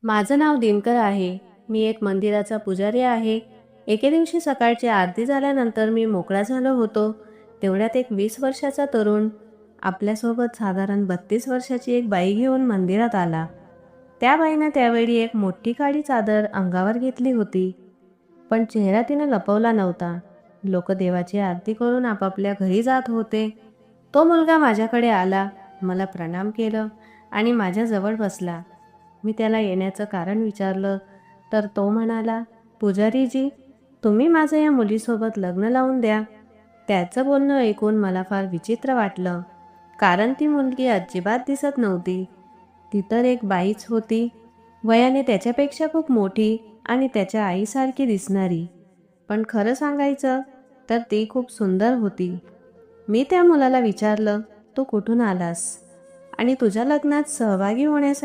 माझं नाव दिनकर आहे. मी एक मंदिराचा पुजारी आहे. एके दिवशी सकाळची आरती झाल्यानंतर मी मोकळा झालो होतो. तेवढ्यात एक 20 वर्षाचा तरुण आपल्यासोबत साधारण 32 वर्षाची एक बाई घेऊन मंदिरात आला. त्या बाईनं त्यावेळी एक मोठी काळी चादर अंगावर घेतली होती, पण चेहरा तिनं लपवला नव्हता. लोक देवाची आरती करून आपापल्या घरी जात होते. तो मुलगा माझ्याकडे आला, मला प्रणाम केलं आणि माझ्याजवळ बसला. मी त्याला येण्याचं कारण विचारलं तर तो म्हणाला, पुजारीजी, तुम्ही माझं या मुलीसोबत लग्न लावून द्या. त्याचं बोलणं ऐकून मला फार विचित्र वाटलं, कारण ती मुलगी अजिबात दिसत नव्हती. ती तर एक बाईच होती, वयाने त्याच्यापेक्षा खूप मोठी आणि त्याच्या आईसारखी दिसणारी. पण खरं सांगायचं तर ती खूप सुंदर होती. मी त्या मुलाला विचारलं, तू कुठून आलास आणि तुझ्या लग्नात सहभागी होण्यासाठी